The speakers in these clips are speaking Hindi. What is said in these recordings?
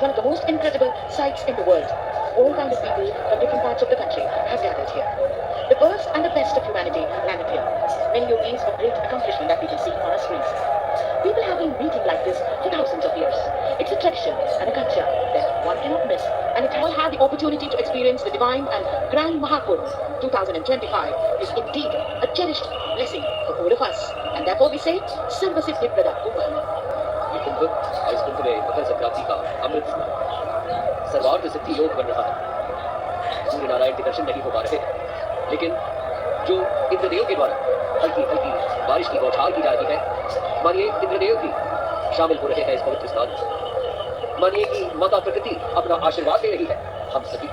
It's one of the most incredible sights in the world. All kinds of people from different parts of the country have gathered here. The worst and the best of humanity landed here. Many yogis of great accomplishment that we can see on our screens. People have been meeting like this for thousands of years. It's a tradition and a culture that one cannot miss. And it all had the opportunity to experience the divine and grand Mahakumbh 2025 is indeed a cherished blessing for all of us. And therefore we say, Sarva Siddhi Prada Kumbh. ये कुंभ और इस कुंभ में मकर संक्रांति का अमृत स्नान सर्वार्थ सिद्धि योग बन रहा है। सूर्य नारायण के दर्शन नहीं हो पा रहे, लेकिन जो इंद्रदेव के द्वारा हल्की हल्की बारिश की बौछार की जा रही है, मानिए इंद्रदेव भी शामिल हो रहे हैं इस पवित्र स्नान में। मानिए कि माता प्रकृति अपना आशीर्वाद दे रही है हम सभी,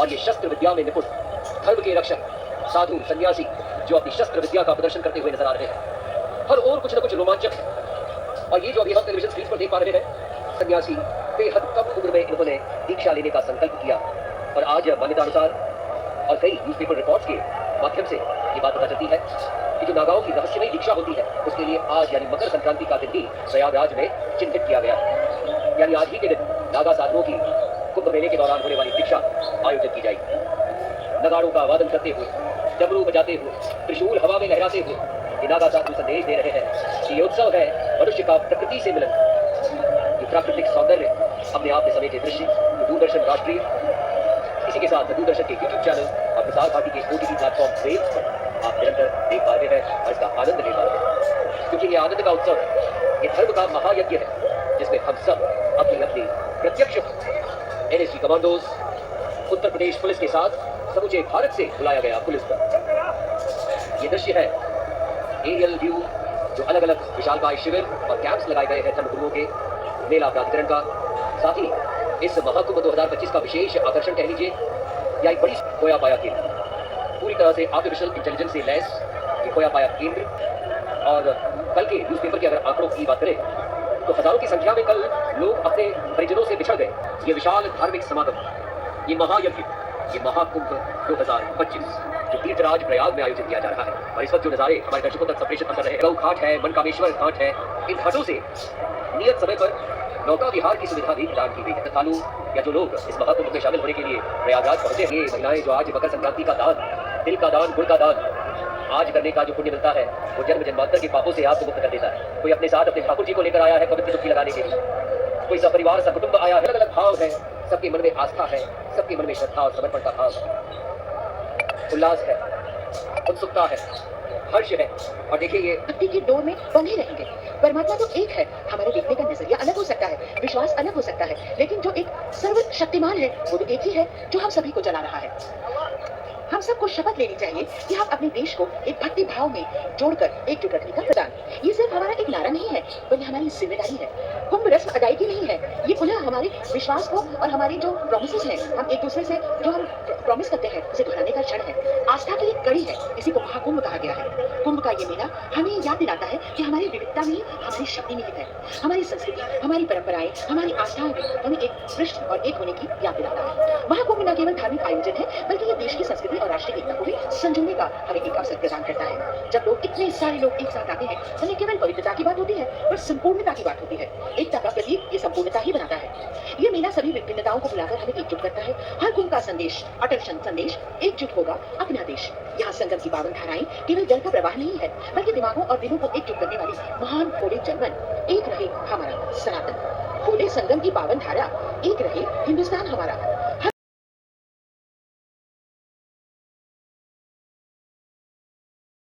और ये शस्त्र विद्या में निपुण धर्म के रक्षक साधु सन्यासी जो अपनी शस्त्र विद्या का प्रदर्शन करते हुए नजर आ रहे हैं। हर ओर कुछ न कुछ रोमांचक है। और ये जो अभी हम टेलीविजन स्क्रीन पर देख पा रहे हैं, सन्यासी बेहद कम उम्र में इन्होंने दीक्षा लेने का संकल्प किया, और आज मान्यता अनुसार और कई न्यूज़पेपर रिपोर्ट्स के माध्यम से ये बात पता चलती है कि जो नागाओं की रहस्यमयी दीक्षा होती है, उसके लिए आज यानी मकर संक्रांति का दिन ही प्रयागराज में चिन्हित किया गया है। यानी आज ही के दिन नागा साधुओं की कुंभ मेले के दौरान होने वाली दीक्षा आयोजित की जाएगी। नगाड़ों का वादन करते हुए, डमरू बजाते हुए, त्रिशूल हवा में लहराते हुए ये नागा साधु संदेश दे रहे हैं कि ये उत्सव है मनुष्य का प्रकृति से मिलन। ये प्राकृतिक सौंदर्य अपने आप में समेटे दृश्य दूरदर्शन राष्ट्रीय, इसी के साथ दूरदर्शन के यूट्यूब चैनल और प्रसार भारती के ओटीटी प्लेटफॉर्म वेव्स पर आप निरंतर देख पा रहे हैं और इसका आनंद ले पा रहे हैं। क्योंकि ये आनंद का उत्सव, ये धर्म का महायज्ञ है, जिसमें हम सब अपनी अपनी प्रत्यक्ष NSG commandos, Uttar Pradesh police के साथ समूचे भारत से बुलाया गया पुलिस पर। ये दृश्य है एरियल व्यू, जो अलग अलग विशालकाय शिविर और कैंप्स लगाए गए हैं धर्मगुरुओं के मेला प्राधिकरण का। साथ ही इस महाकुंभ 2025 का विशेष आकर्षण कह लीजिए या एक बड़ी खोया पाया केंद्र, पूरी तरह से आर्टिफिशियल इंटेलिजेंस से लैस ये खोया पाया केंद्र। और कल के न्यूज़पेपर के अगर आंकड़ों की बात करें तो हजारों की संख्या में कल लोग अपने परिजनों से बिछड़ गए। ये विशाल धार्मिक समागम, ये महायज्ञ, ये महाकुंभ 2025 जो तीर्थराज प्रयाग में आयोजित किया जा रहा है, और इस वक्त जो नजारे हमारे दर्शकों तक संप्रेषित कर रहे हैं, गौ घाट है, मनकामेश्वर घाट है, इन घाटों से नियत समय पर नौका विहार की सुविधा भी प्रदान की गई है। श्रद्धालु या जो लोग इस महाकुंभ में शामिल होने के लिए प्रयागराज पहुंचे हैं, ये महिलाएं जो आज मकर संक्रांति का दान, तिल का दान, गुड़ का दान आज करने का जो पुण्य मिलता है, वो जन्म जन्मांतर के पापों से आपको मुक्त कर देता है। कोई अपने साथ अपने ठाकुर जी को लेकर आया है पवित्र डुबकी लगाने के लिए, कोई सपरिवार सकुटुंब आया है, अलग अलग भाव है, सबके मन में आस्था है, सबके मन में श्रद्धा और समर्पण का भाव है, उल्लास है, उत्सुकता है, हर्ष है। और देखिए ये भक्ति की डोर में बंधे रहेंगे। परमात्मा तो एक है, हमारे देखने का नजरिया अलग हो सकता है, विश्वास अलग हो सकता है, लेकिन जो एक सर्वशक्तिमान है वो तो एक ही है जो हम सभी को चला रहा है। हम सबको शपथ लेनी चाहिए कि हम अपने देश को एक भक्ति भाव में जोड़कर एकजुट रखने का प्रदान। ये सिर्फ हमारा एक नारा नहीं है, बल्कि हमारी जिम्मेदारी है। कुंभ रस्म अदायगी नहीं है, ये पुनः हमारे विश्वास को और हमारी जो प्रोमिसेस हैं, हम एक दूसरे से जो हम प्रॉमिस करते हैं उसे दोहराने का क्षण है। आस्था की एक कड़ी है, इसी को महाकुंभ कहा गया है। कुंभ का ये मेला हमें याद दिलाता है कि हमारी विविधता में हमारी शक्ति निहित है। हमारी संस्कृति, हमारी परंपराएं, हमारी आस्थाएं भी हमें एक पृष्ठ और एक होने की याद दिलाता है। महाकुंभ न केवल धार्मिक आयोजन है, बल्कि ये देश की संस्कृति और राष्ट्रीय एकता को भी संजोने का हमें एक अवसर प्रदान करता है। जब लोग इतने सारे लोग एक साथ आते हैं तो न केवल पवित्रता की बात होती है, पर संपूर्णता की बात होती है। एकता का प्रतीक ये संपूर्णता ही बनाता है। ये मेला सभी विभिन्नताओं को बुलाकर हमें एकजुट करता है। हर कुंभ का संदेश, अटल संदेश, एकजुट होगा अपना देश। यहाँ संगम की पावन धाराएं केवल जल का प्रवाह नहीं है, बल्कि दिमागों और दिलों को एकजुट करने वाली महान खोले जनमन। एक रहे हमारा सनातन, खोले संगम की पावन धारा, एक रहे हिंदुस्तान हमारा।